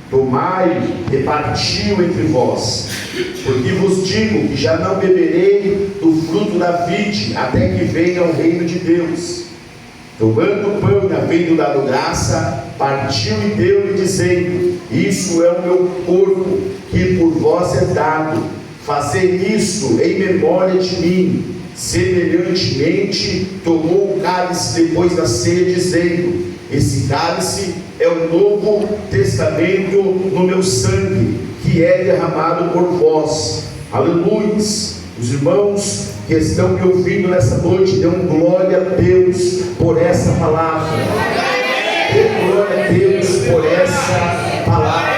tomai, repartiu entre vós, porque vos digo que já não beberei do fruto da vide, até que venha o reino de Deus. Tomando o pão e havendo dado graça, partiu e deu-lhe, dizendo: isso é o meu corpo, que por vós é dado, fazei isso em memória de mim. Semelhantemente, tomou o cálice depois da ceia, dizendo: esse cálice é o novo testamento no meu sangue, que é derramado por vós. Aleluia. Os irmãos que estão me ouvindo nessa noite, dêem glória a Deus por essa palavra. Dê glória a Deus por essa palavra.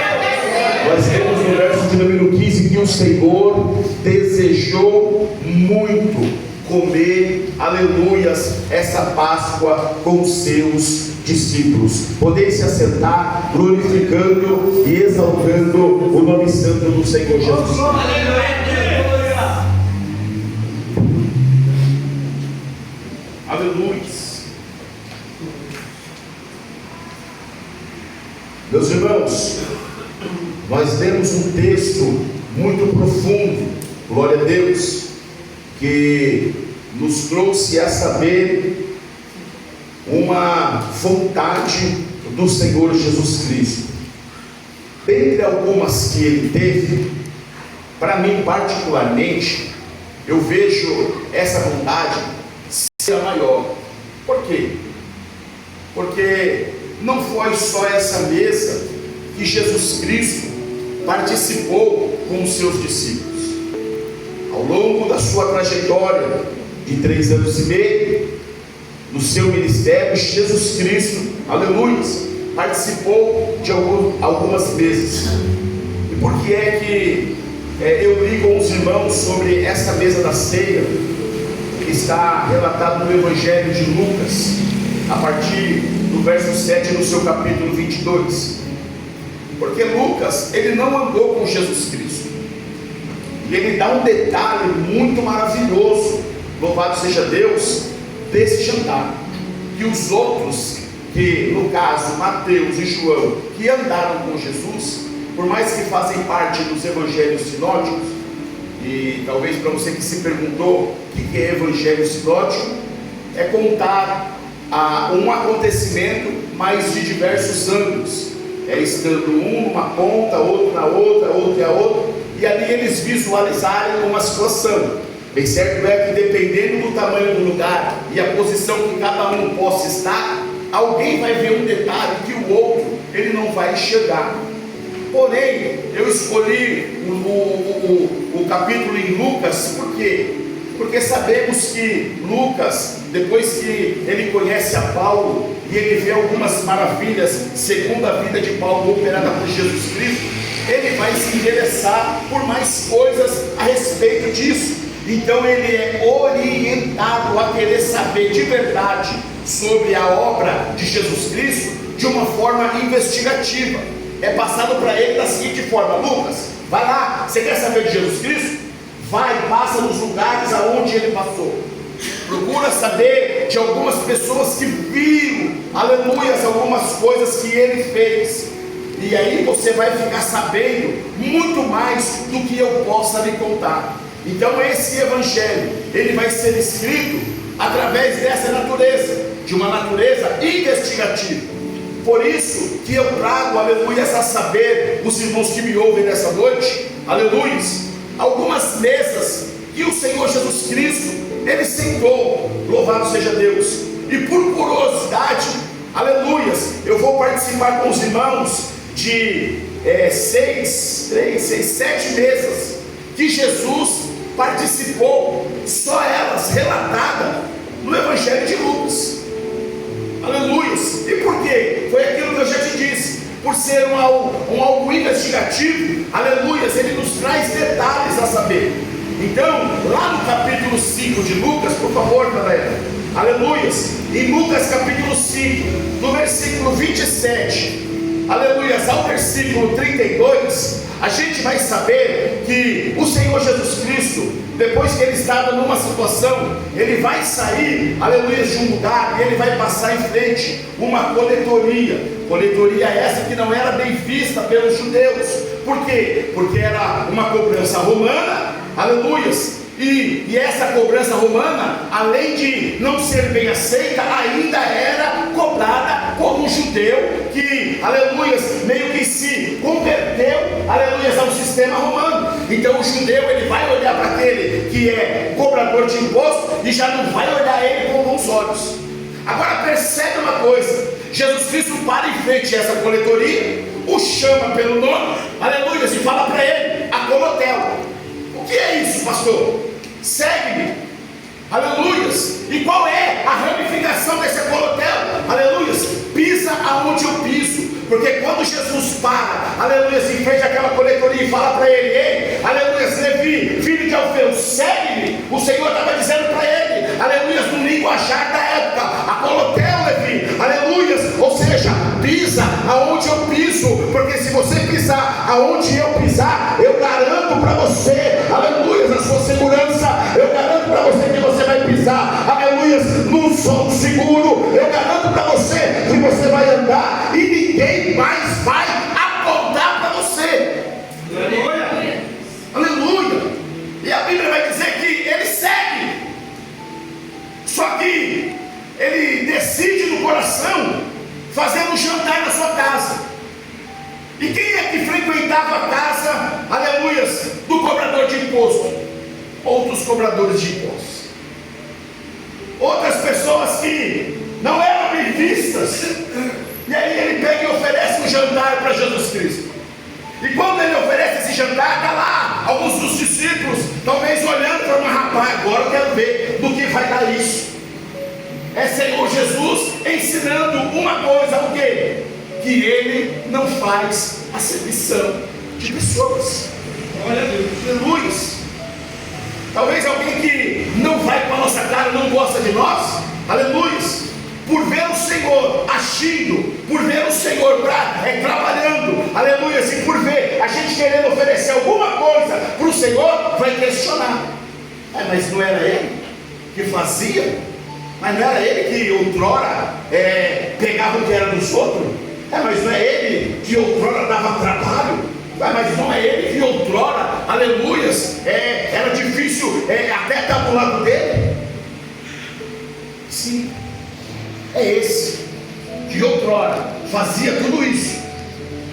Nós vemos no verso de número 15 que o Senhor desejou muito comer, aleluias, essa Páscoa com os seus discípulos. Podem se assentar, glorificando e exaltando o nome santo do Senhor Jesus. Aleluia. Meus irmãos, nós temos um texto muito profundo, glória a Deus, que nos trouxe a saber uma vontade do Senhor Jesus Cristo. Dentre algumas que ele teve, para mim particularmente, eu vejo essa vontade ser a maior. Por quê? Porque não foi só essa mesa que Jesus Cristo participou com os seus discípulos. Ao longo da sua trajetória de 3 anos e meio, no seu ministério, Jesus Cristo, aleluia, participou de algumas mesas. E por que é que eu li com os irmãos sobre essa mesa da ceia, que está relatado no Evangelho de Lucas, a partir do verso 7 no seu capítulo 22? Porque Lucas, ele não andou com Jesus Cristo, e ele dá um detalhe muito maravilhoso, louvado seja Deus, desse jantar, que os outros, que no caso Mateus e João, que andaram com Jesus, por mais que fazem parte dos evangelhos sinóticos, e talvez para você que se perguntou o que é evangelho sinótico, é contar um acontecimento, mas de diversos ângulos, estando um numa ponta, outro na outra, outro e a outra, e ali eles visualizarem uma situação. Bem certo é que dependendo do tamanho do lugar e a posição que cada um possa estar, alguém vai ver um detalhe que o outro ele não vai enxergar. Porém, eu escolhi o capítulo em Lucas, por quê? Porque sabemos que Lucas, depois que ele conhece a Paulo e ele vê algumas maravilhas segundo a vida de Paulo operada por Jesus Cristo, ele vai se interessar por mais coisas a respeito disso. Então ele é orientado a querer saber de verdade sobre a obra de Jesus Cristo de uma forma investigativa. É passado para ele da seguinte forma: Lucas, vai lá, você quer saber de Jesus Cristo? Vai, passa nos lugares aonde ele passou, procura saber de algumas pessoas que viram, aleluias, algumas coisas que ele fez, e aí você vai ficar sabendo muito mais do que eu possa lhe contar. Então esse evangelho, ele vai ser escrito através dessa natureza, de uma natureza investigativa. Por isso que eu trago, aleluia, a saber, os irmãos que me ouvem nessa noite, aleluia, algumas mesas que o Senhor Jesus Cristo, ele sentou, louvado seja Deus, e por curiosidade, aleluia, eu vou participar com os irmãos de 7 mesas que Jesus participou, só elas relatadas no Evangelho de Lucas. Aleluia. E por quê? Foi aquilo que eu já te disse, por ser um algo investigativo, aleluia, ele nos traz detalhes a saber. Então, lá no capítulo 5 de Lucas, por favor, galera, aleluia, em Lucas capítulo 5, no versículo 27, aleluia, ao versículo 32, a gente vai saber que o Senhor Jesus Cristo, depois que ele estava numa situação, ele vai sair, aleluia, de um lugar, e ele vai passar em frente uma coletoria. Coletoria essa que não era bem vista pelos judeus. Por quê? Porque era uma cobrança romana, aleluias. E essa cobrança romana, além de não ser bem aceita, ainda era cobrada por um judeu que, aleluias, meio que se converteu, aleluias, ao sistema romano. Então o judeu, ele vai olhar para aquele que é cobrador de imposto e já não vai olhar ele com bons olhos. Agora percebe uma coisa: Jesus Cristo para em frente a essa coletoria, o chama pelo nome, aleluias, e fala para ele: Acolotel. O que é isso, pastor? Segue-me, aleluias. E qual é a ramificação desse acolotel? Aleluias, pisa aonde eu piso. Porque quando Jesus para, aleluias, em frente àquela coletoria e fala para ele: ei, aleluias, Levi, filho de Alfeu, segue-me. O Senhor estava dizendo para ele, aleluias, no linguajar da época: acolotel, Levi, aleluias, ou seja, pisa aonde eu piso. Porque se você pisar aonde eu pisar, eu garanto para você, aleluias, a sua segurança. Eu garanto para você que você vai pisar, aleluias, num solo seguro. Eu garanto para você que você vai andar e ninguém mais vai apontar para você. Aleluia, aleluia. E a Bíblia vai dizer que ele segue, só que ele decide no coração fazer um jantar na sua casa. E quem é que frequentava a casa, aleluias, do cobrador de imposto? Outros cobradores de impostos, outras pessoas que não eram bem vistas. E aí ele pega e oferece um jantar para Jesus Cristo. E quando ele oferece esse jantar, está lá alguns dos discípulos, talvez olhando para uma: rapaz, agora eu quero ver do que vai dar isso. É Senhor Jesus ensinando uma coisa: o quê? Que ele não faz acepção de pessoas. Olha a Deus, aleluia. Talvez alguém que não vai com a nossa cara, não gosta de nós, aleluia, por ver o Senhor agindo, por ver o Senhor trabalhando, aleluia, e por ver a gente querendo oferecer alguma coisa para o Senhor, vai questionar: mas não era ele que fazia? Mas não era ele que outrora pegava o que era dos outros? Mas não é ele que outrora dava trabalho? Mas não é ele que outrora, aleluias, era difícil até estar do lado dele? Sim, é esse que outrora fazia tudo isso,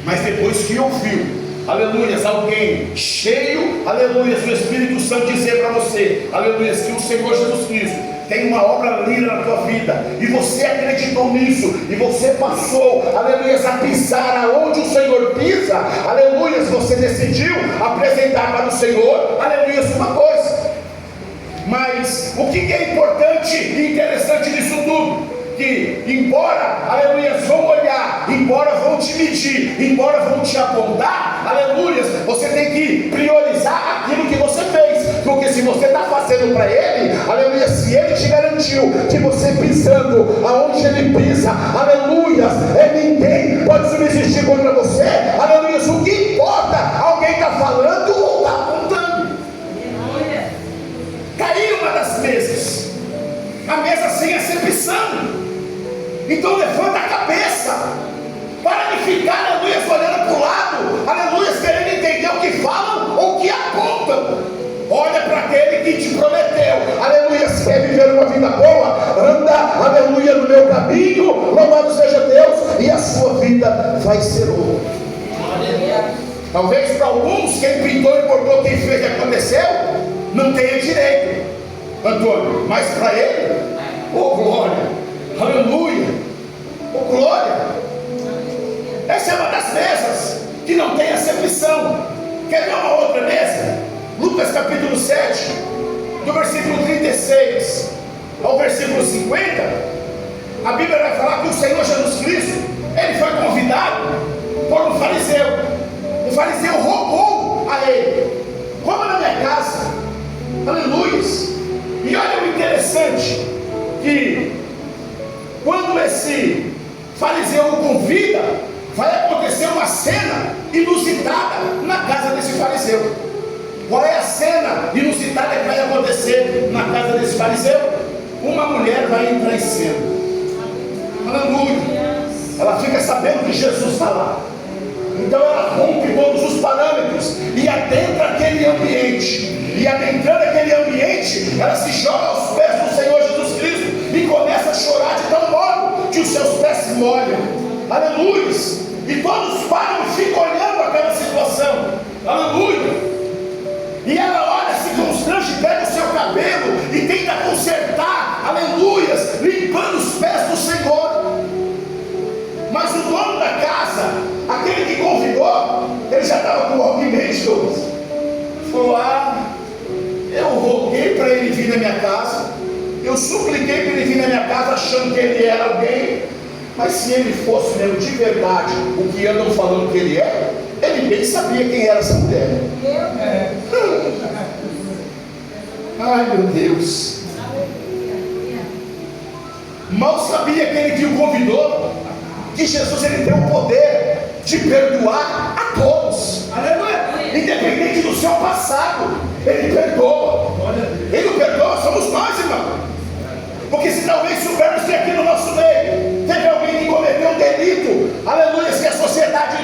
mas depois que ouviu, aleluias, alguém cheio, aleluias, do Espírito Santo dizer para você, aleluias, que o Senhor Jesus Cristo tem uma obra linda na tua vida, e você acreditou nisso, e você passou, aleluias, a pisar aonde o Senhor pisa, aleluias, você decidiu apresentar para o Senhor, aleluias, uma coisa. Mas o que é importante e interessante nisso tudo? Que embora, aleluias, vão olhar, embora vão te medir, embora vão te apontar, aleluias, você tem que priorizar aquilo que você fez. Porque se você está fazendo para ele, aleluia, se ele te garantiu que você pisando aonde ele pisa, aleluia, ninguém pode subsistir contra você, aleluia. O que importa? Alguém está falando ou está apontando? Caiu uma das mesas, a mesa sem acepção. Então levanta a cabeça, para de ficar, aleluia, olhando para o lado, aleluia, querendo entender o que falam ou o que apontam. Olha para aquele que te prometeu, aleluia, quer viver uma vida boa, anda, aleluia, no meu caminho, louvado seja Deus, e a sua vida vai ser outra. Talvez para alguns, quem pintou e bordou, quem fez e aconteceu, não tenha direito, Antônio, mas para ele, oh glória, aleluia, oh glória. Essa é uma das mesas que não tem acepção. Quer ver uma outra mesa? Lucas capítulo 7, do versículo 36 ao versículo 50, a Bíblia vai falar que o Senhor Jesus Cristo, ele foi convidado por um fariseu. O fariseu rogou a ele: coma na minha casa, aleluia. E olha o interessante, que quando esse fariseu o convida, vai acontecer uma cena inusitada na casa desse fariseu. Qual é a cena inusitada que vai acontecer na casa desse fariseu? Uma mulher vai entrar em cena. Aleluia. ela fica sabendo que Jesus está lá. Então ela cumpre todos os parâmetros e adentra aquele ambiente. E adentrando aquele ambiente, ela se joga aos pés do Senhor Jesus Cristo e começa a chorar de tal modo que os seus pés se molham. Aleluia! E todos param e ficam olhando aquela situação. Aleluia! E ela olha, se constrange, pega o seu cabelo e tenta consertar, aleluias, limpando os pés do Senhor. Mas o dono da casa, aquele que convidou, ele já estava com alguém mesmo. Falou: eu roguei para ele vir na minha casa, eu supliquei para ele vir na minha casa achando que ele era alguém, mas se ele fosse mesmo de verdade o que andam falando que ele é, ele bem sabia quem era essa mulher. Ai, meu Deus. Mal sabia aquele que o convidou que Jesus, ele tem o poder de perdoar a todos. Aleluia. Independente do seu passado, ele perdoa. Ele o perdoa, somos nós, irmão. Porque se talvez soubermos que aqui no nosso meio teve alguém que cometeu um delito, aleluia, que a sociedade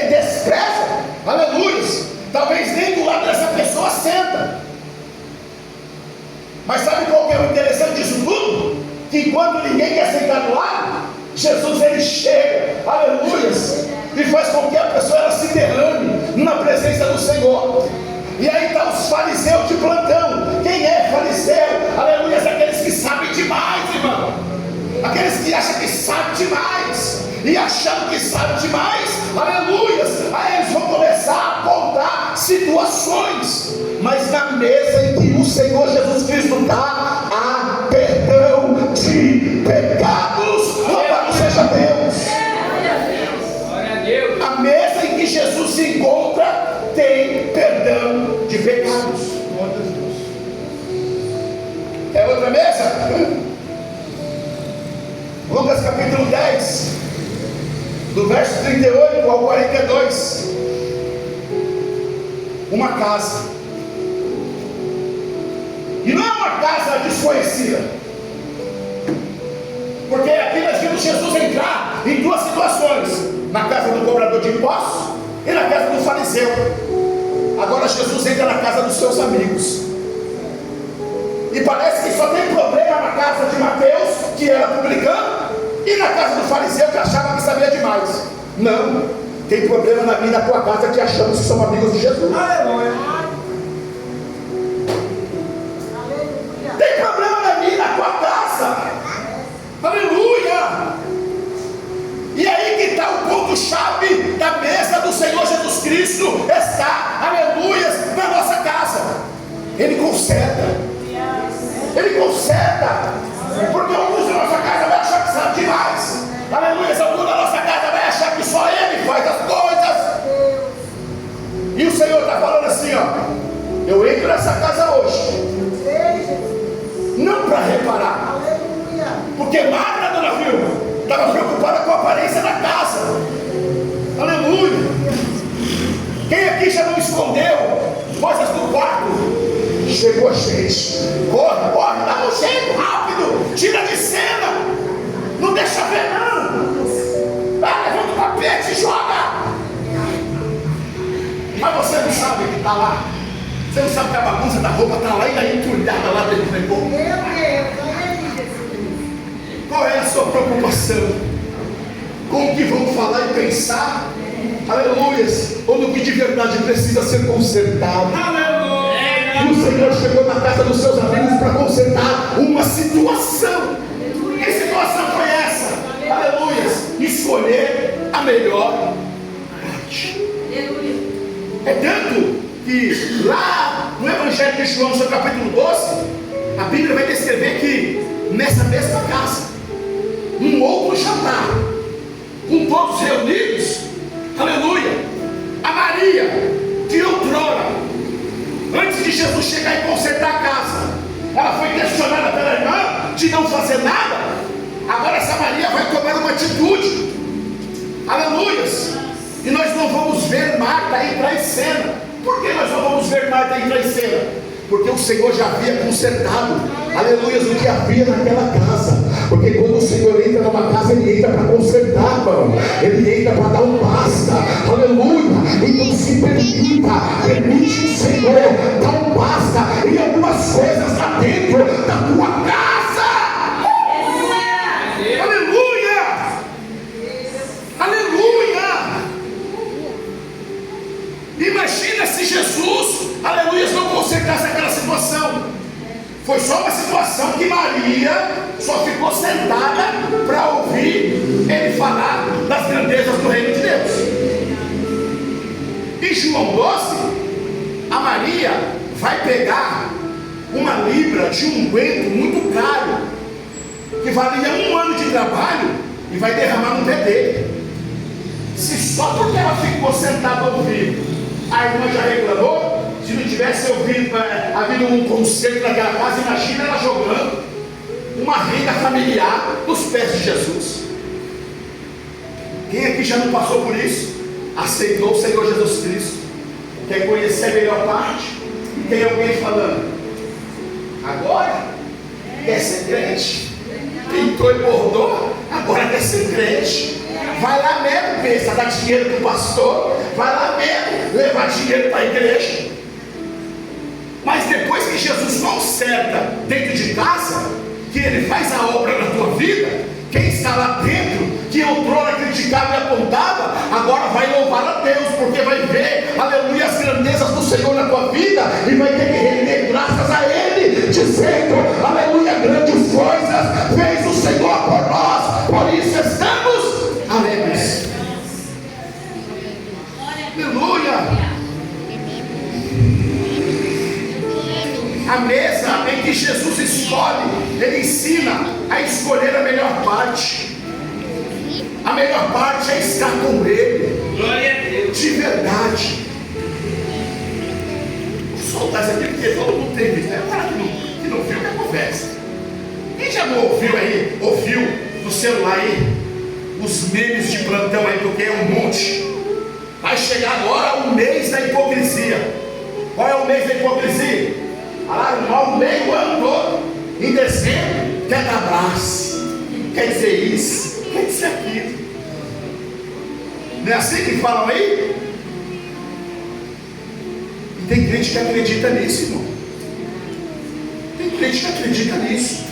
despreza, aleluia, talvez nem do lado dessa pessoa senta. Mas sabe qual que é o interessante disso tudo? Que enquanto ninguém quer sentar do lado, Jesus, ele chega, aleluia, e faz com que a pessoa ela se derrame na presença do Senhor. E aí está os fariseus de plantão. Quem é fariseu? Aleluia, aqueles que sabem demais, irmão. Aqueles que acham que sabem demais. E achando que sabem demais, aleluia, aí eles vão começar a apontar situações. Mas na mesa em que o Senhor Jesus Cristo está, há perdão de pecados. Louvado seja Deus. A mesa em que Jesus se encontra tem perdão de pecados. É outra mesa? Lucas capítulo 10, do verso 38 ao 42. Uma casa, e não é uma casa desconhecida, porque aqui nós vimos Jesus entrar em duas situações: na casa do cobrador de impostos e na casa do fariseu. Agora Jesus entra na casa dos seus amigos, e parece que só tem problema na casa de Mateus, que era publicano, e na casa do fariseu, que achava que sabia demais. Não, tem problema na minha e na tua casa, que achamos que somos amigos de Jesus. Aleluia. Tem problema na minha e na tua casa. Aleluia. E aí que está o ponto-chave da mesa do Senhor Jesus Cristo. Está, aleluia, na nossa casa. Ele conserta. Ele conserta. Porque alguns da nossa casa vai achar que sabe demais. Aleluia. Alguns da nossa casa vai achar que só ele faz as coisas. E o Senhor está falando assim, ó: eu entro nessa casa hoje, não para reparar. Porque Marta, dona Vilma, estava preocupada com a aparência da casa. Aleluia. Quem aqui já não escondeu coisas do quarto? Chegou a gente. Corre, corre, dá um jeito, rápido. Tira de cena. Não deixa ver, não. Levanta o tapete e joga. Mas você não sabe que está lá. Você não sabe que a bagunça da roupa está lá ainda entulhada lá dentro do corpo. Qual é a sua preocupação? Com o que vão falar e pensar? Aleluia. Ou no que de verdade precisa ser consertado? Aleluia. E o Senhor chegou na casa dos seus amigos para consertar uma situação. Que situação foi essa? Aleluia. Escolher a melhor parte. É tanto que lá no Evangelho de João, no seu capítulo 12, a Bíblia vai descrever que nessa mesma casa, um outro jantar, com todos reunidos, aleluia, a Maria, que outrora, antes de Jesus chegar e consertar a casa, ela foi questionada pela irmã de não fazer nada. Agora essa Maria vai tomar uma atitude, aleluia. E nós não vamos ver Marta entrar em cena. Por que nós não vamos ver Marta entrar em cena? Porque o Senhor já havia consertado, aleluia, o que havia naquela casa. Porque quando o Senhor entra numa casa, Ele entra para consertar, irmão. Ele entra para dar um basta. Aleluia. Então se permite o Senhor dar um basta em algumas coisas lá dentro da tua casa. Aleluia. Aleluia. Imagina se Jesus, aleluia, não consertasse aquela situação. Foi só uma situação que Maria só ficou sentada para ouvir ele falar das grandezas do reino de Deus. Em João 12, a Maria vai pegar uma libra de unguento muito caro, que valia 1 ano de trabalho, e vai derramar no pé dele. Se só porque ela ficou sentada a ouvir, a irmã já reclamou. Se não tivesse havido um concerto naquela casa, imagina ela jogando uma renda familiar nos pés de Jesus. Quem aqui já não passou por isso? Aceitou o Senhor Jesus Cristo, quer conhecer a melhor parte, e tem alguém falando: agora quer ser crente, pintou e bordou, agora quer ser crente. Vai lá mesmo, pensa, dar dinheiro para o pastor, vai lá mesmo levar dinheiro para a igreja. Mas depois que Jesus conserta dentro de casa, que Ele faz a obra na tua vida, quem está lá dentro, que outrora criticava e apontava, agora vai louvar a Deus, porque vai ver, aleluia, as grandezas do Senhor na tua vida, e vai ter que render graças a Ele, dizendo, aleluia, grandes coisas fez o Senhor por nós, por isso estamos alegres. Aleluia. A mesa em que Jesus escolhe, Ele ensina a escolher a melhor parte. A melhor parte é estar com Ele. Glória a Deus. De verdade. Vou soltar isso aqui porque todo mundo tem visto. O cara que não viu, que é conversa. Quem já não ouviu no celular aí, os memes de plantão aí, porque é um monte. Vai chegar agora o mês da hipocrisia. Qual é o mês da hipocrisia? O meio ano todo, em dezembro, quer dar abraço, quer dizer isso, quer dizer aquilo. Não é assim que falam aí? E tem crente que acredita nisso, irmão. Tem crente que acredita nisso.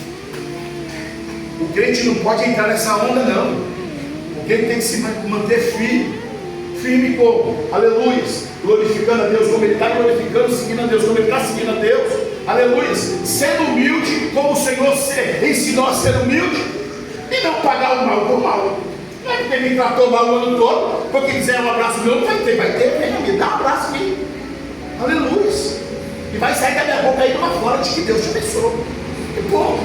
O crente não pode entrar nessa onda, não. O crente tem que se manter firme como? Aleluia. Glorificando a Deus como Ele está glorificando, seguindo a Deus como Ele está seguindo a Deus, aleluia, sendo humilde como o Senhor ensinou a ser humilde, e não pagar o mal por mal. Não é porque me tratou mal o ano todo, porque quiser um abraço meu, não vai ter, venha me dar um abraço aqui, aleluia, e vai sair da minha boca aí uma fora de que Deus te abençoe, que bom,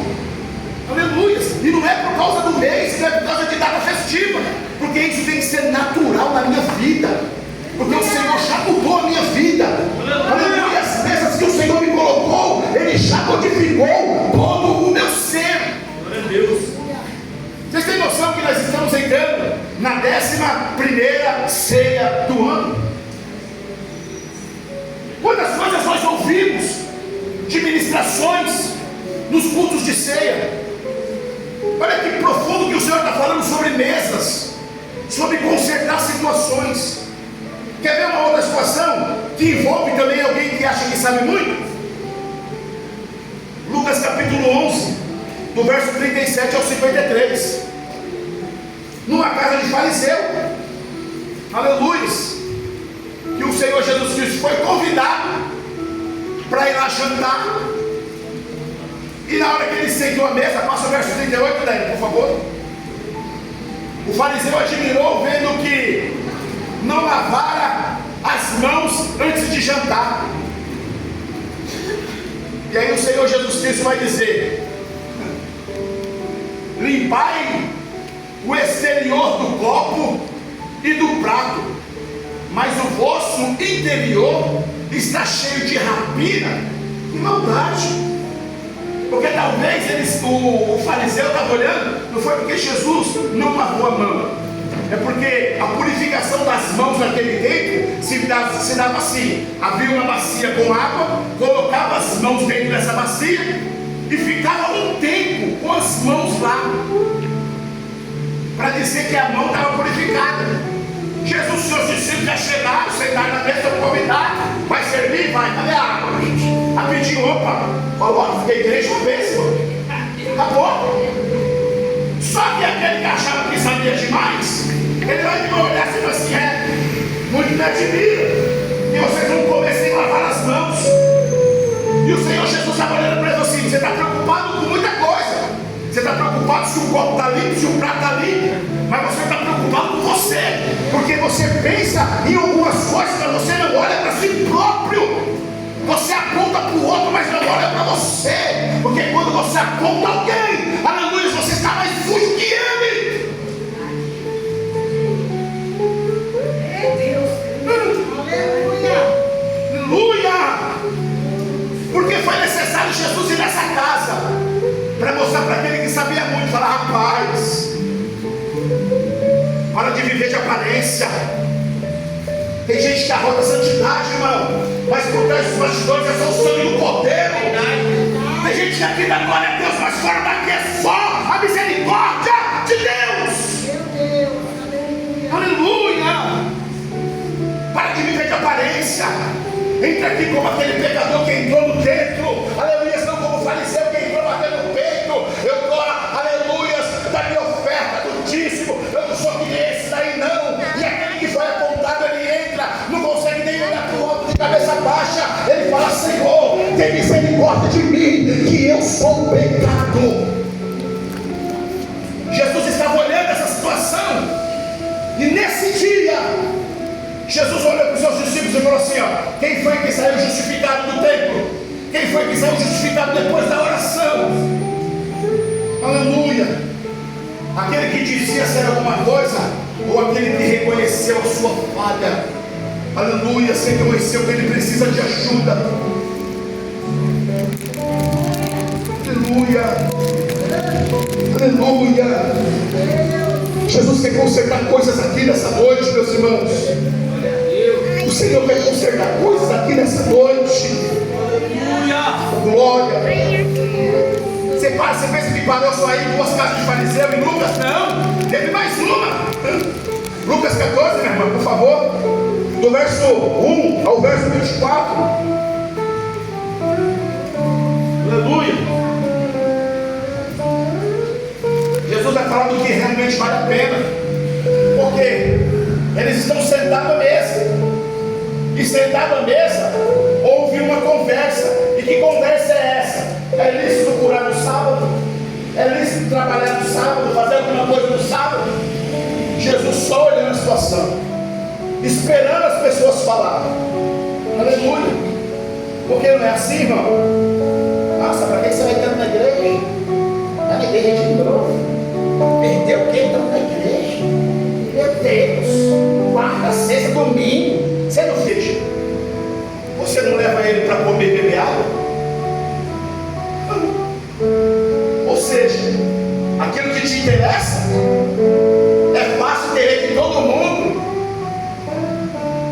aleluia, e não é por causa do mês, não é por causa de data festiva, porque isso tem que ser natural na minha vida. Porque o Senhor já mudou a minha vida. Aleluia. As mesas que o Senhor me colocou, Ele já modificou todo o meu ser. Glória a Deus. Vocês têm noção que nós estamos entrando na 11ª ceia do ano? Quantas coisas nós ouvimos de ministrações nos cultos de ceia? Olha que profundo que o Senhor está falando sobre mesas, sobre consertar situações. Quer ver uma outra situação que envolve também alguém que acha que sabe muito? Lucas capítulo 11, do verso 37 ao 53. Numa casa de fariseu, aleluia, que o Senhor Jesus Cristo foi convidado para ir lá jantar. E na hora que ele sentou à mesa, passa o verso 38 daí, por favor. O fariseu admirou vendo que não lavara as mãos antes de jantar. E aí o Senhor Jesus Cristo vai dizer: limpai o exterior do copo e do prato, mas o vosso interior está cheio de rapina e maldade. Porque talvez o fariseu estava olhando, não foi porque Jesus não lavou a mão, é porque a purificação das mãos naquele tempo se dava assim: havia uma bacia com água, colocava as mãos dentro dessa bacia, e ficava um tempo com as mãos lá, para dizer que a mão estava purificada. Jesus e seus discípulos já chegaram, sentaram na mesa, convidados, vai servir? Vai, cadê a água, gente? Rapidinho, opa, coloca, fiquei igreja péssima. Acabou. Só que aquele que achava que sabia demais, ele vai me olhar e falar assim: muito me admira, e vocês vão comer sem lavar as mãos. E o Senhor Jesus estava olhando para ele assim: você está preocupado com muita coisa. Você está preocupado se o copo está limpo, se o prato está limpo, mas você está preocupado com você, porque você pensa em algumas coisas, mas você não olha para si próprio. Você aponta para o outro, mas não olha para você, porque quando você aponta alguém, aleluia, você está mais sujo que ele. Aleluia! Porque foi necessário Jesus ir nessa casa para mostrar para aquele que sabia muito, falar: rapaz, para de viver de aparência. Tem gente que arrota a santidade, irmão, mas por trás dos bastidores é só o sangue do Cordeiro. Tem gente que aqui dá glória a Deus, mas fora daqui é só a misericórdia de Deus. Aleluia! Para de viver de aparência. Entra aqui como aquele pecador que entrou no templo, aleluia, não como o fariseu que entrou batendo no peito. Eu dou, aleluia, da minha oferta do dízimo, eu não sou que esse daí não. E aquele que foi apontado, ele entra, não consegue nem olhar para o outro de cabeça baixa. Ele fala: Senhor, tem misericórdia de mim, que eu sou um pecador. Jesus estava olhando essa situação, e nesse dia Jesus olhou para os seus discípulos e falou assim: ó, quem foi que saiu justificado do templo? Quem foi que saiu justificado depois da oração? Aleluia! Aquele que dizia ser alguma coisa, ou aquele que reconheceu a sua falha? Aleluia! Você reconheceu que ele precisa de ajuda. Aleluia! Aleluia! Jesus quer consertar coisas aqui nessa noite, meus irmãos. O Senhor quer consertar coisas aqui nessa noite. Glória. Você pensa que parou só aí 2 casas de fariseu em Lucas? Não, teve mais uma. Lucas 14, minha irmã, por favor, do verso 1 ao verso 24. Aleluia. Jesus vai falar do que realmente vale a pena, porque eles estão sentados à mesa. E sentado à mesa, houve uma conversa. E que conversa é essa? É lícito curar no sábado? É lícito trabalhar no sábado? Fazer alguma coisa no sábado? Jesus só olhando a situação, esperando as pessoas falarem. Aleluia! Porque não é assim, irmão? Nossa, para que você vai tanto na igreja? Está na igreja de novo? Perdeu o que então na igreja? Meu Deus! Quarta, sexta, domingo. Você não fecha? Você não leva ele para comer e beber água? Ou seja, aquilo que te interessa é fácil querer que todo mundo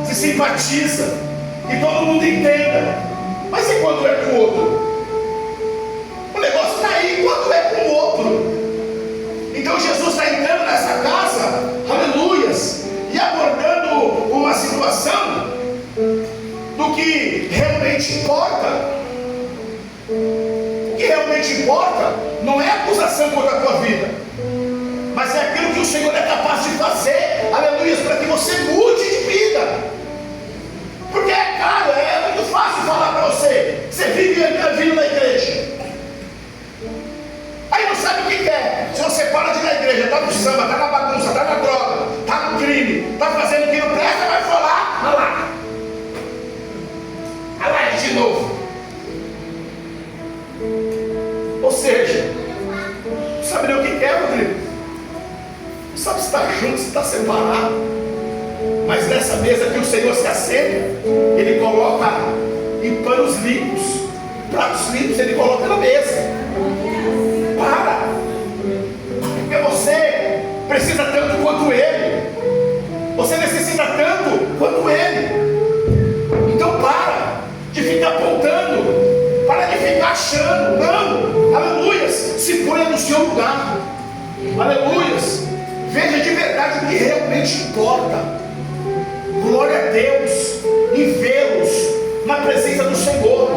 se simpatiza, que todo mundo entenda. Mas e quando é com o outro? O negócio está aí quando é com o outro. Então Jesus está entrando nessa casa, aleluias, e abordando uma situação do que realmente importa. O que realmente importa não é acusação contra a tua vida, mas é aquilo que o Senhor é capaz de fazer, aleluia, para que você mude de vida. Porque é caro, é muito fácil falar para você: você vive vindo na igreja, aí não sabe o que quer. Se você para de ir na igreja, está no samba, está na bagunça, está na droga, está no crime, está fazendo o que não presta, vai falar: olha lá, olha lá ele de novo. Ou seja, não sabe nem o que quer, Rodrigo. Não sabe se está junto, se está separado. Mas nessa mesa que o Senhor se assenta, Ele coloca em panos limpos, pratos limpos, Ele coloca na mesa. Para, porque você precisa tanto quanto Ele, você necessita tanto quanto Ele. Então para de ficar apontando, para de ficar achando. Não, seu lugar. Aleluias. Veja de verdade o que realmente importa. Glória a Deus em vê-los na presença do Senhor.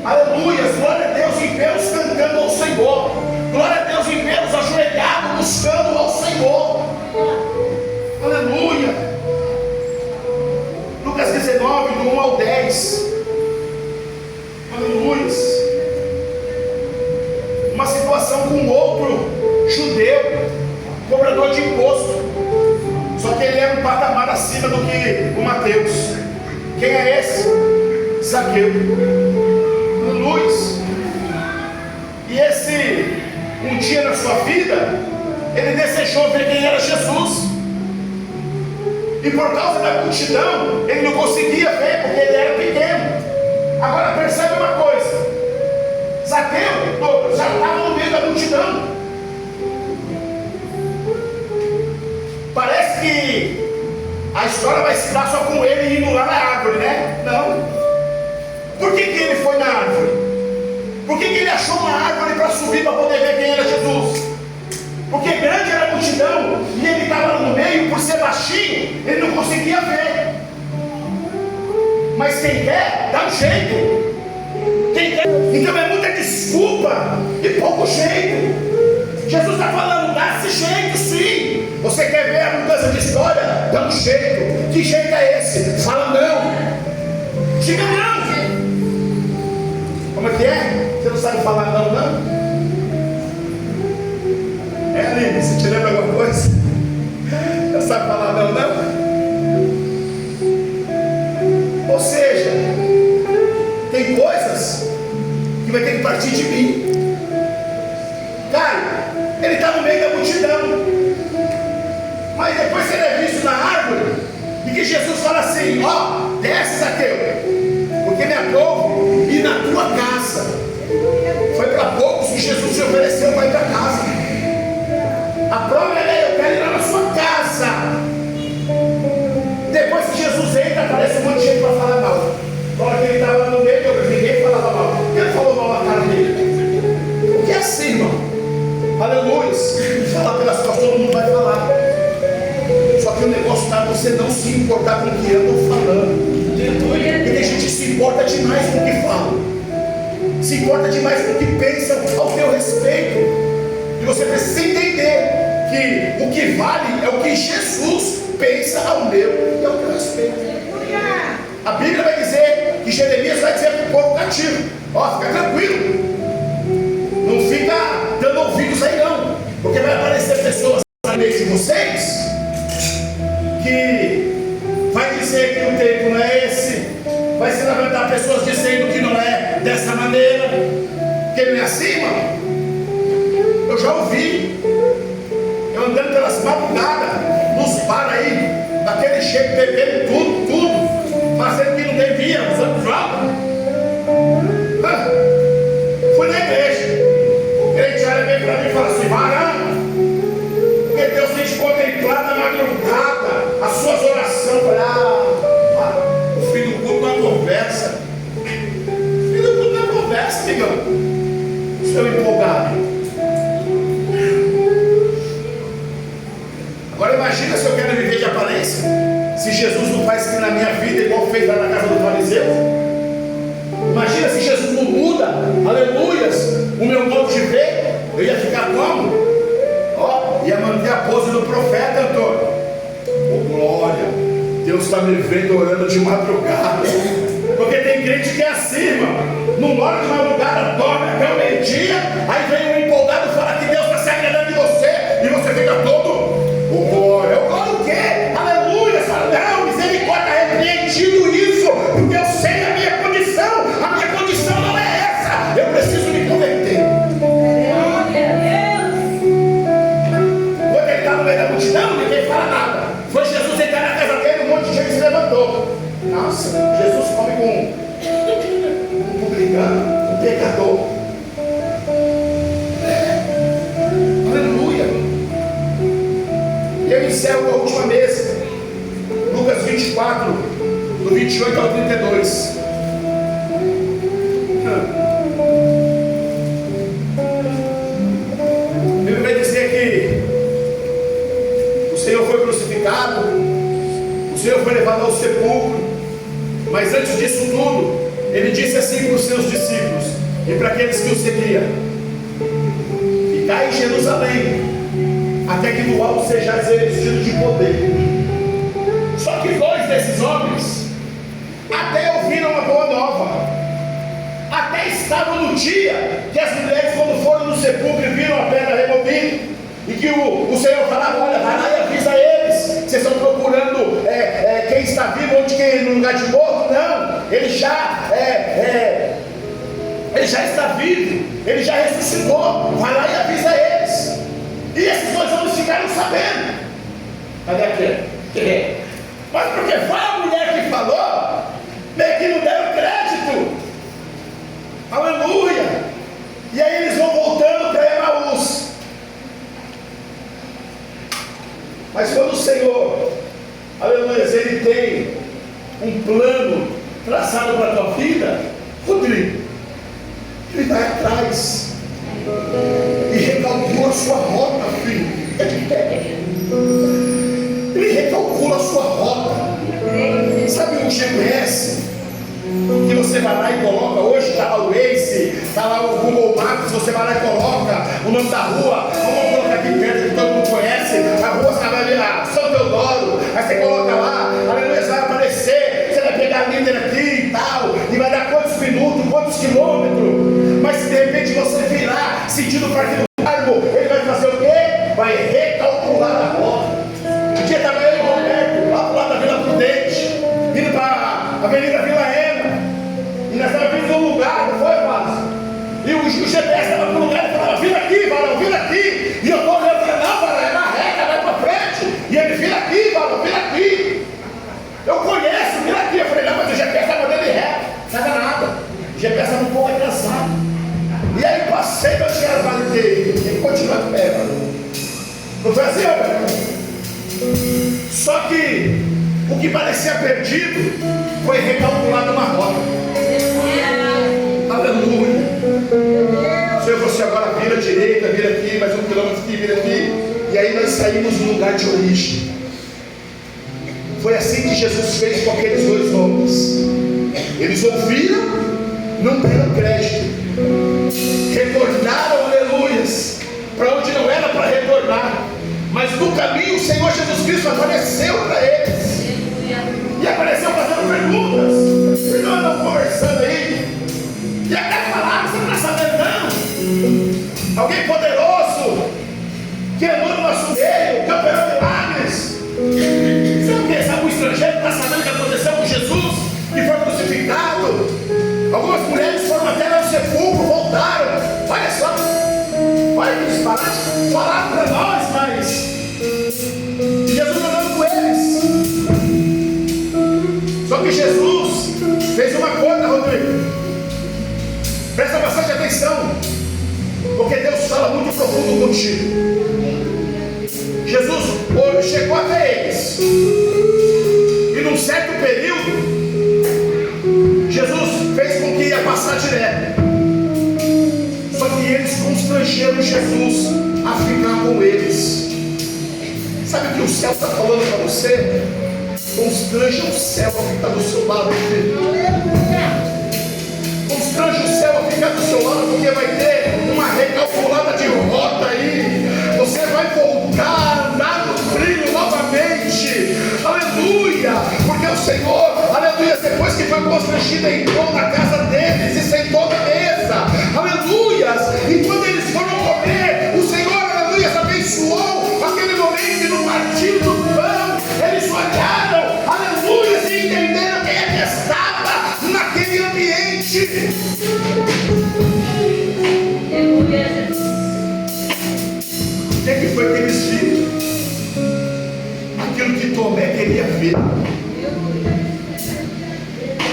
Aleluias. Glória a Deus em vê-los cantando ao Senhor. Glória a Deus em vê-los ajoelhados buscando ao Senhor. Aleluia. Lucas 19, do 1 ao 10. Aleluia. Uma situação com outro judeu, cobrador de imposto. Só que ele era um patamar acima do que o Mateus. Quem é esse? Zaqueu. Aleluia. E esse, um dia na sua vida, ele desejou ver quem era Jesus. E por causa da multidão, ele não conseguia ver, porque ele era pequeno. Agora percebe uma coisa: Zaqueu já estava no meio da multidão. Parece que a história vai se dar só com ele indo lá na árvore, né? Não. Por que ele foi na árvore? Por que ele achou uma árvore para subir para poder ver quem era Jesus? Porque grande era a multidão e ele estava no meio, por ser baixinho, ele não conseguia ver. Mas quem quer, dá um jeito. Quem quer, então é muita desculpa e pouco jeito. Jesus está falando, dá esse jeito sim. Você quer ver a mudança de história? Dá um jeito. Que jeito é esse? Fala não. Diga não. Como é que é? Você não sabe falar não? É, Aline, você te lembra alguma coisa? Já sabe falar não? Ou seja, tem coisas que vai ter que partir de mim. Cara, ele está no meio da multidão, mas depois que ele é visto na árvore, e que Jesus fala assim: ó, desce, Zaqueu, porque me aprove ir na tua casa. Foi para poucos que Jesus se ofereceu para ir para casa. A prova é: eu quero ir lá na sua casa. Depois que Jesus entra, aparece um monte de gente para falar mal. Agora que ele estava lá no meio, ninguém falava mal. Ele falou mal na cara dele. Porque é assim, irmão. Aleluia. Falar pelas costas, todo mundo vai falar. Só que o negócio está você não se importar com o que andam falando. E tem gente que se importa demais com o que fala. Se importa demais com o que pensa ao teu respeito. E você precisa entender que o que vale é o que Jesus pensa ao meu e ao teu respeito. A Bíblia vai dizer que Jeremias vai dizer para o povo cativo: ó, fica tranquilo, não fica dando ouvidos aí não, porque vai aparecer pessoas no meio de vocês que vai dizer que o tempo não é esse, vai se levantar pessoas dizendo que não é dessa maneira, que ele não é assim, mano. Eu já ouvi, eu andando pelas madrugadas, nos bar aí, daquele jeito, bebendo tudo, fazendo que não devia, usando droga. Fui na igreja, o crente olha bem para mim e fala assim: varão, porque Deus tem te contemplado na madrugada, as suas orações. O filho do culto não conversa. O filho do culto não conversa, amigão. Estou empolgado. Agora imagina se eu quero viver de aparência, se Jesus não faz isso na minha vida igual fez lá na casa do fariseu. Imagina se Jesus não muda, aleluias, o meu modo de ver. Eu ia ficar como? Ó, ia manter a pose do profeta, Antônio. Oh, glória, Deus está me vendo orando de madrugada. Porque tem crente que é assim, irmão, não ora de madrugada, dorme até o meio-dia, aí vem um empolgado e fala que Deus está se agradando de você, e você fica todo: oh, glória, eu glória o quê? Aleluia, não, misericórdia, repreendido isso, porque eu sei a minha condição não é essa, eu preciso me converter. Quando ele está no meio da multidão, ninguém fala nada. Foi Jesus entrar na casa dele, um monte de gente se levantou. Nossa, Jesus come com um publicano, um pecador. Aleluia. E eu encerro com a última mesa, Lucas 24, do 28 ao 32. sepultado, o Senhor foi levado ao sepulcro. Mas antes disso tudo, Ele disse assim para os seus discípulos e para aqueles que o seguiam: ficai em Jerusalém, até que do alto sejais revestidos de poder. Só que dois desses homens até ouviram a boa nova, até estavam no dia que as mulheres, quando foram no sepulcro e viram a pedra removida, e que o Senhor falava: olha, vai lá e avisa eles, vocês estão procurando quem está vivo, onde quem no lugar de morto. Não, ele já está vivo, ele já ressuscitou, vai lá e avisa eles. E esses dois homens ficaram sabendo. Cadê aquele? Mas porque foi a mulher que falou, meio que não deram crédito. Aleluia. E aí eles vão voltando para Emaús. Mas quando o Senhor, aleluia, Ele tem um plano traçado para a tua vida, Rodrigo, Ele vai atrás e recalcula a sua rota, filho. É de pé. Ele recalcula a sua rota. Sabe o GPS que você vai lá e coloca? Hoje está lá o Waze, está lá o Google Maps. Você vai lá e coloca o nome da rua. Vamos colocar aqui perto que todo mundo conhece. A rua, você vai ver lá, São Teodoro. Aí você coloca lá, aleluia, vai aparecer. Você vai pegar a líder aqui e tal, e vai dar quantos minutos, quantos quilômetros. Mas se de repente você virar sentido partido do Carmo, ele vai fazer o quê? Vai recalcular a rota. Um dia estava eu e o Roberto lá pro lado da Vila Prudente, vindo para a Avenida Vila Ema, e nós estávamos vindo num lugar, não foi, Márcio? E o GPS estava para o lugar e falava: vira aqui, Varão, vira aqui. E eu estou olhando para ele: não, Varão, é na reta, vai para frente. E ele: vira aqui, Varão, vira aqui. Eu conheço, vira aqui. Eu falei: não, mas o GPS está mandando em reto, não nada nada. O GPS estava um pouco atrasado. E aí passei para chegar no Vale dele, tem que continuar de pé, Varão. Não foi assim, Roberto? Só que o que parecia perdido foi recalculado na rota. Aleluia. Se você agora vira à direita, vira aqui, mais um quilômetro aqui, vira aqui. E aí nós saímos no lugar de origem. Foi assim que Jesus fez com aqueles dois homens. Eles ouviram, não deram crédito, retornaram, aleluias, para onde não era para retornar. Mas no caminho o Senhor Jesus Cristo apareceu para eles. E apareceu fazendo perguntas. Vocês não andam conversando aí? E até falaram: você não está sabendo não? Alguém poderoso que andou no nosso meio, que operou milagres. Sabe o que? Sabe o estrangeiro que está sabendo o que aconteceu com Jesus e foi crucificado? Algumas mulheres foram até lá no sepulcro, voltaram. Olha só, olha que disparate. Falaram para nós, mas Jesus andando com eles. Só que Jesus fez uma coisa, Rodrigo. Presta bastante atenção, porque Deus fala muito profundo contigo. Jesus chegou até eles, e num certo período Jesus fez com que ia passar direto. Só que eles constrangeram Jesus a ficar com eles. Sabe o que o céu está falando para você? Constranja o céu a ficar do seu lado, filho. Constranja o céu a ficar do seu lado, porque vai ter uma recalculada de rota aí. Você vai voltar a andar no brilho novamente. Aleluia! Porque o Senhor, aleluia, depois que foi constrangido, entrou na casa deles e sentou na mesa. Aleluia! E quando eles foram comer, o Senhor, aleluia, abençoou aquele momento no partir do pão. Eles olharam, aleluia, e entenderam quem é que estava naquele ambiente. O que foi que eles viram? Aquilo que Tomé queria ver.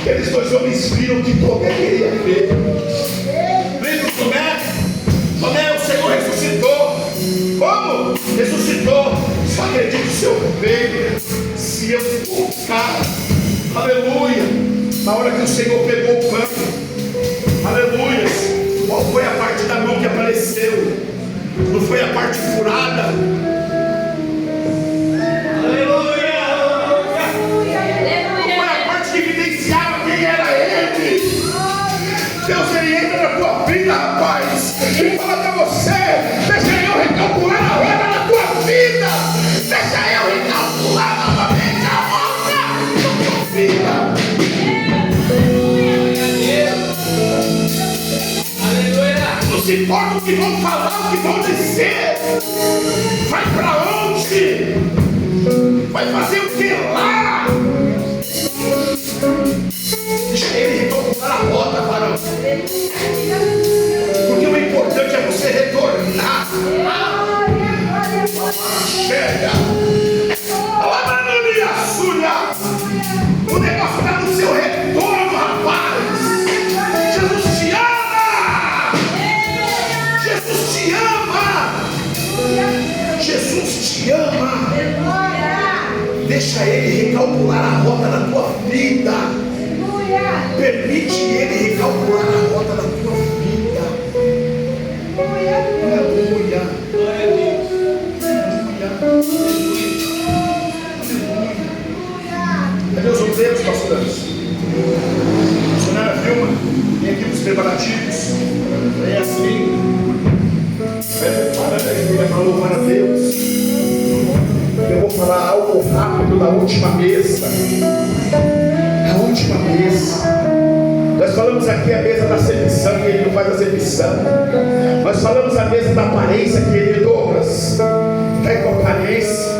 Aqueles dois homens viram o que Tomé queria ver. Lembra Tomé? Tomé, o Senhor ressuscitou. Como? Ressuscitou. Só acredite se eu ver, se eu tocar. Aleluia. Na hora que o Senhor pegou o pão, aleluia, qual foi a parte da mão que apareceu? Não foi a parte furada? Aleluia! falar para você: deixa eu recalcular a roda da tua vida, deixa eu recalcular novamente a roda da tua vida. Não se importa o que vão falar, o que vão dizer. Vai para onde? Vai fazer o que lá? Deixa ele recalcular a rota, varão. Porque o importante é você retornar. Chega. O negócio está no seu retorno, rapaz. Jesus te ama. Jesus te ama. Jesus te ama. Deixa ele recalcular a rota da tua vida. Permite ele recalcular a rota da tua vida. Aleluia. Cadê os obreiros, pastores? Missionária Vilma, vem aqui para os preparativos. Vem assim. Vai preparando a igreja para louvar a Deus. Eu vou falar algo rápido da última mesa. A última mesa. Nós falamos aqui a mesa da acepção, que ele não faz acepção. Nós falamos a mesa da aparência, que ele Douglas está com aparência.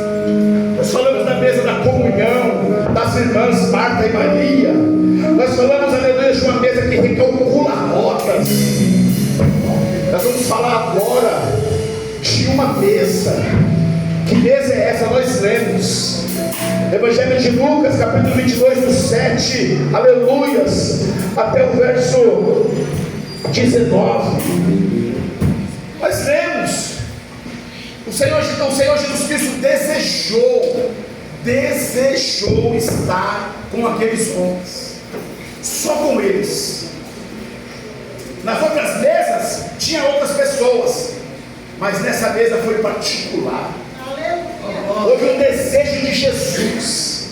Nós falamos da mesa da comunhão, das irmãs Marta e Maria. Nós falamos, aleluia, de uma mesa que recalcula rotas. Nós vamos falar agora de uma mesa. Que mesa é essa? Nós lemos Evangelho de Lucas, capítulo 22, do 7, aleluias, até o verso 19. Nós lemos, o Senhor Jesus Cristo desejou estar com aqueles homens, só com eles. Nas outras mesas tinha outras pessoas, mas nessa mesa foi particular. Houve um desejo de Jesus.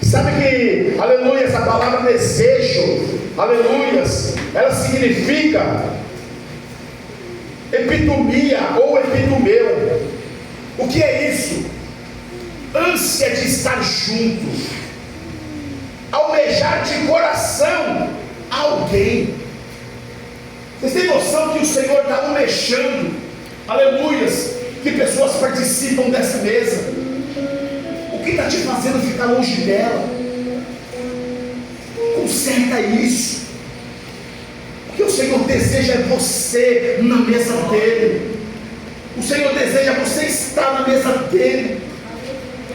Sabe que, aleluia, essa palavra desejo, aleluias, ela significa epitomia ou epitomeu. O que é isso? Ânsia de estar junto, almejar de coração alguém. Vocês têm noção que o Senhor está almejando, aleluias, que pessoas participam dessa mesa? O que está te fazendo ficar longe dela? Conserta isso. O que o Senhor deseja é você na mesa dele. O Senhor deseja você estar na mesa dele.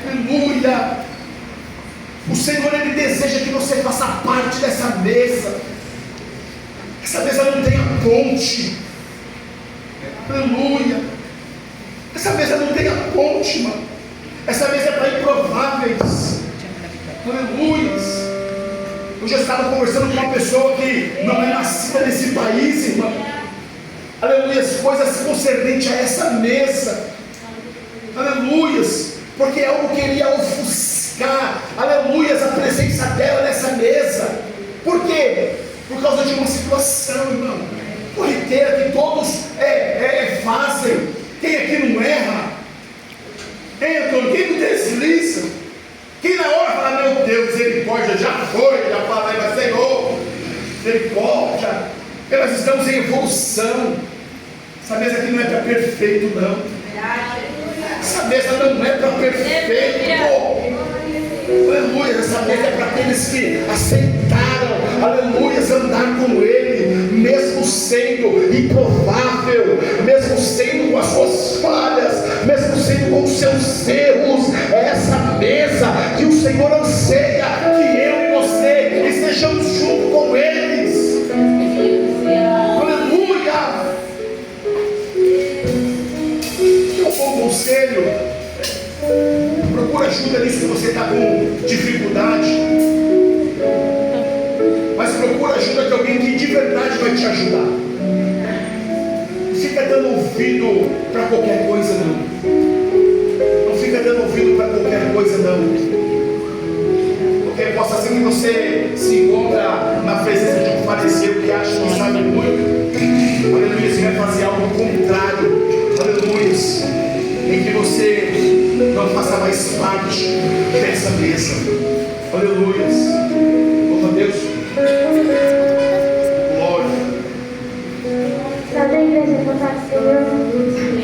Aleluia. O Senhor, ele deseja que você faça parte dessa mesa. Essa mesa não tem a ponte. Aleluia. Essa mesa não tem a ponte, mano. Essa mesa é para improváveis. Aleluia. Hoje eu estava conversando com uma pessoa que não é nascida nesse país, irmão. Aleluia. As coisas concernentes a essa mesa. Aleluia. Porque é algo que iria ofuscar, aleluia, a presença dela nessa mesa. Por quê? Por causa de uma situação, irmão, corriqueira que todos fazem. Quem aqui não erra? Quem não desliza? Quem na hora fala, meu Deus, misericórdia, já foi, já falei, mas Senhor, misericórdia, porque nós estamos em evolução. Essa mesa aqui não é para perfeito, não. Essa mesa não é para perfeito. Aleluia. Essa mesa é para aqueles que aceitaram, aleluia, andar com Ele, mesmo sendo improvável, mesmo sendo com as suas falhas, mesmo sendo com os seus erros. É essa mesa que o Senhor anseia que eu e você estejamos junto com eles. Aleluia. Um bom conselho: procura ajuda nisso que você está com dificuldade, mas procura ajuda de alguém que de verdade vai te ajudar. Não fica dando ouvido para qualquer coisa, não fica dando ouvido para qualquer coisa, não, porque possa ser que você se encontra na presença de um falecido que acha que sabe muito. Aleluia. Você vai fazer algo com você não faça mais parte dessa mesa. Aleluia. Louva a Deus. Glória. Cada igreja contar com o Senhor.